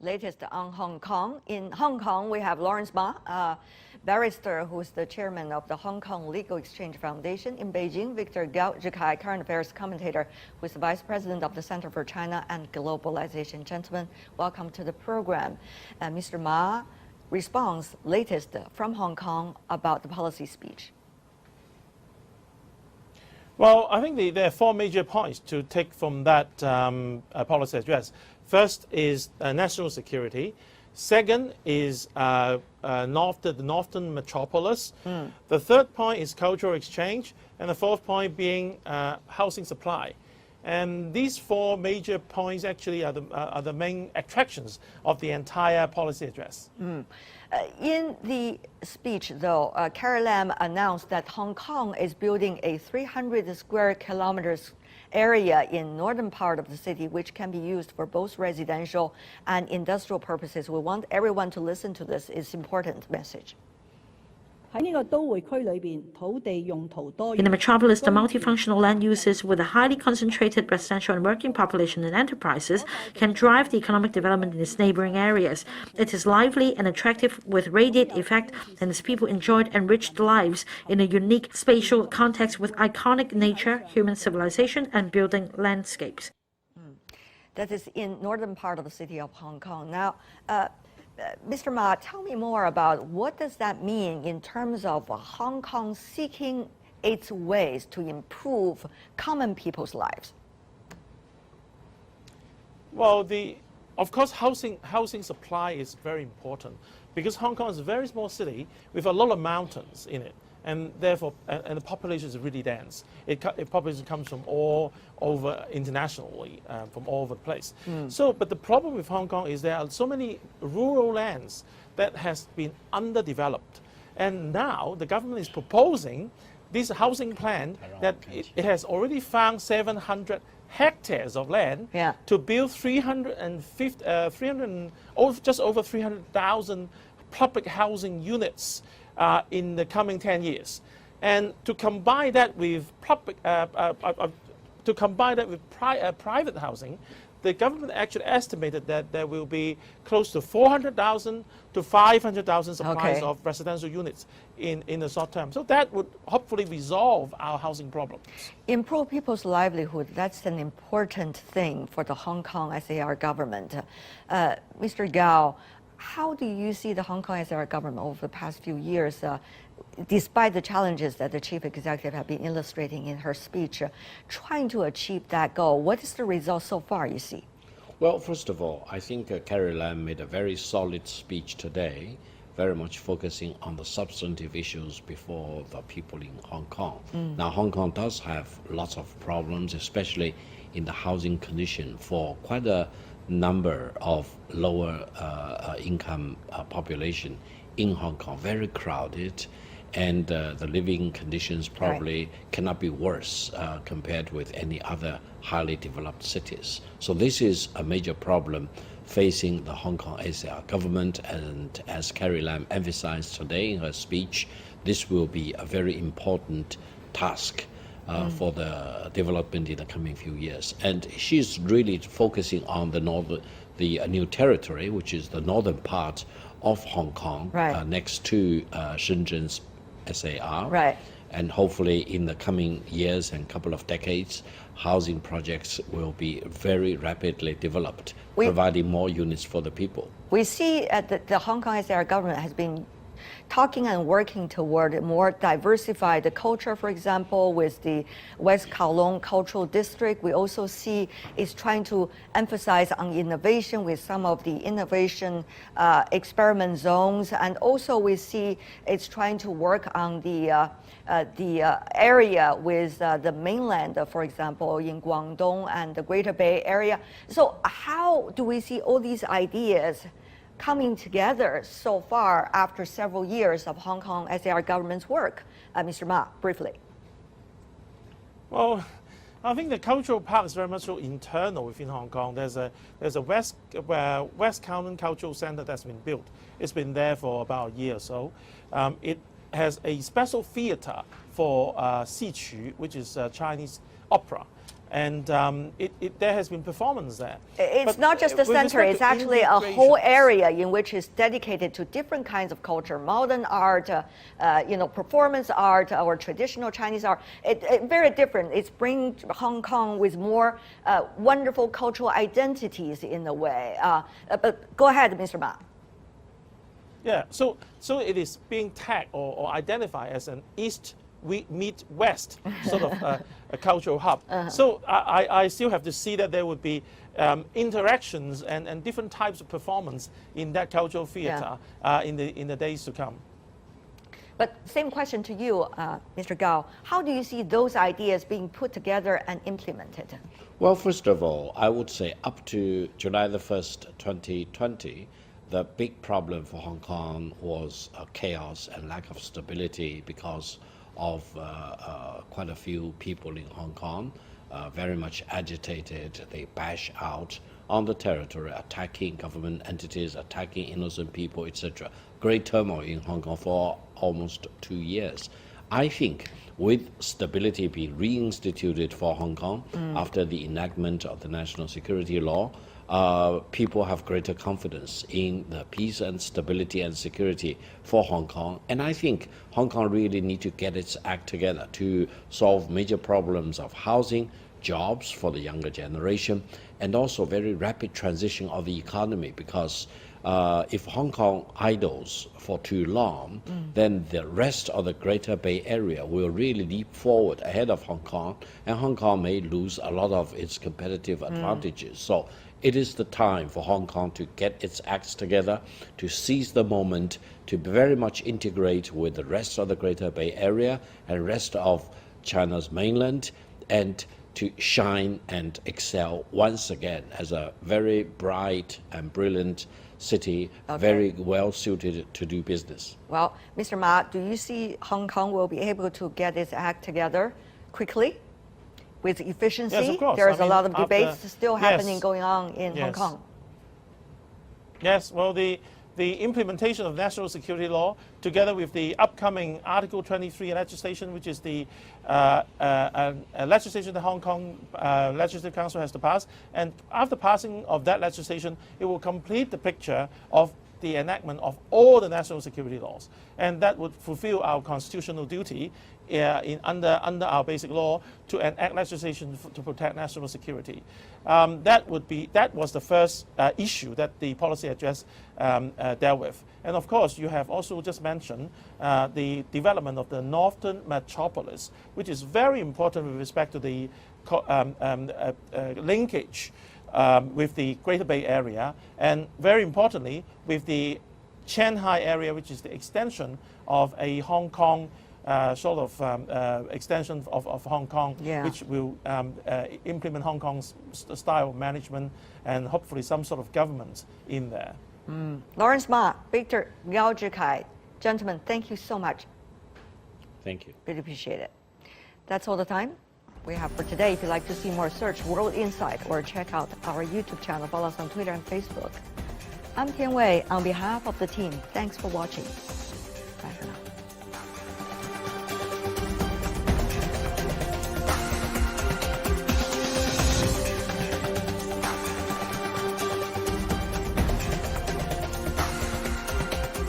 latest on Hong Kong. In Hong Kong, we have Lawrence Ma, a barrister who's the chairman of the Hong Kong Legal Exchange Foundation. In Beijing, Victor Gao Zhikai, current affairs commentator, who is the vice president of the Center for China and Globalization. Gentlemen, welcome to the program. Mr. Ma responds latest from Hong Kong about the policy speech. Well, I think there are four major points to take from that policy address. First is national security. Second is the northern metropolis. The third point is cultural exchange. And the fourth point being housing supply. And these four major points actually are the main attractions of the entire policy address. In the speech, though, Carrie Lam announced that Hong Kong is building a 300 square kilometers area in northern part of the city, which can be used for both residential and industrial purposes. We want everyone to listen to this. It's an important message. In the metropolis, the multifunctional land uses with a highly concentrated residential and working population and enterprises can drive the economic development in its neighboring areas. It is lively and attractive with radiant effect, and its people enjoyed enriched lives in a unique spatial context with iconic nature, human civilization, and building landscapes. That is in northern part of the city of Hong Kong. Now, Mr. Ma, tell me more about what does that mean in terms of Hong Kong seeking its ways to improve common people's lives? Well, of course, housing supply is very important because Hong Kong is a very small city with a lot of mountains in it. And therefore, and the population is really dense. Population comes from all over internationally, from all over the place. But the problem with Hong Kong is there are so many rural lands that has been underdeveloped. And now the government is proposing this housing plan that it has already found 700 hectares of land to build just over 300,000 public housing units in the coming 10 years, and to combine that with private housing, the government actually estimated that there will be close to 400,000 to 500,000 supplies of residential units in the short term. So that would hopefully resolve our housing problems. Improve people's livelihood, that's an important thing for the Hong Kong SAR government. Mr. Gao, how do you see the Hong Kong SAR government over the past few years, despite the challenges that the chief executive have been illustrating in her speech, trying to achieve that goal? What is the result so far, you see? Well, first of all, I think Carrie Lam made a very solid speech today, very much focusing on the substantive issues before the people in Hong Kong. Now, Hong Kong does have lots of problems, especially in the housing condition for quite a number of lower income population in Hong Kong, very crowded, and the living conditions probably cannot be worse compared with any other highly developed cities. So this is a major problem facing the Hong Kong SAR government, and as Carrie Lam emphasized today in her speech, this will be a very important task for the development in the coming few years. And she's really focusing on the new territory, which is the northern part of Hong Kong, next to Shenzhen's SAR. And hopefully in the coming years and couple of decades, housing projects will be very rapidly developed, providing more units for the people. We see the Hong Kong SAR government has been talking and working toward a more diversified culture, for example, with the West Kowloon Cultural District. We also see it's trying to emphasize on innovation with some of the innovation experiment zones. And also we see it's trying to work on the area with the mainland, for example, in Guangdong and the Greater Bay Area. So how do we see all these ideas coming together so far after several years of Hong Kong SAR government's work? Mr. Ma, briefly. Well, I think the cultural part is very much so internal within Hong Kong. There's a West Kowloon Cultural Center that's been built. It's been there for about a year or so. It has a special theater for Xi Qu, which is Chinese opera. And there has been performance there. It's But, not just the with center, respect it's to actually a whole integrations- area in which is dedicated to different kinds of culture, modern art, performance art, or traditional Chinese art. Very different. It's bringing Hong Kong with more wonderful cultural identities in a way. But go ahead, Mr. Ma. Yeah, so it is being tagged or identified as an East meet West sort of a cultural hub. So I still have to see that there would be interactions and different types of performance in that cultural theater in the days to come. But same question to you, Mr. Gao. How do you see those ideas being put together and implemented? Well, first of all, I would say up to July the 1st, 2020, the big problem for Hong Kong was chaos and lack of stability because of quite a few people in Hong Kong, very much agitated. They bash out on the territory, attacking government entities, attacking innocent people, etc. Great turmoil in Hong Kong for almost 2 years. I think with stability being reinstituted for Hong Kong after the enactment of the national security law, people have greater confidence in the peace and stability and security for Hong Kong. And I think Hong Kong really need to get its act together to solve major problems of housing, jobs for the younger generation, and also very rapid transition of the economy, because if Hong Kong idles for too long, then the rest of the Greater Bay Area will really leap forward ahead of Hong Kong, and Hong Kong may lose a lot of its competitive advantages. So it is the time for Hong Kong to get its acts together, to seize the moment, to very much integrate with the rest of the Greater Bay Area and rest of China's mainland, and to shine and excel once again as a very bright and brilliant city, very well suited to do business. Well, Mr. Ma, do you see Hong Kong will be able to get its act together quickly with efficiency? Yes, of course. There's I a mean, lot of after- debates still happening Yes. going on in Hong Yes. Kong. Yes, well, the implementation of national security law, together with the upcoming Article 23 legislation, which is the legislation the Hong Kong Legislative Council has to pass, and after passing of that legislation, it will complete the picture of the enactment of all the national security laws, and that would fulfill our constitutional duty under our basic law to enact legislation to protect national security. That was the first issue that the policy address dealt with. And of course, you have also just mentioned the development of the Northern Metropolis, which is very important with respect to the linkage with the Greater Bay Area, and very importantly, with the Shanghai area, which is the extension of a Hong Kong extension of Hong Kong, which will implement Hong Kong's style of management and hopefully some sort of government in there. Lawrence Ma, Victor Yao Zhikai, gentlemen, thank you so much. Thank you. Really appreciate it. That's all the time we have for today. If you'd like to see more, search World Insight or check out our YouTube channel. Follow us on Twitter and Facebook. I'm Tian Wei. On behalf of the team, thanks for watching. Bye for now.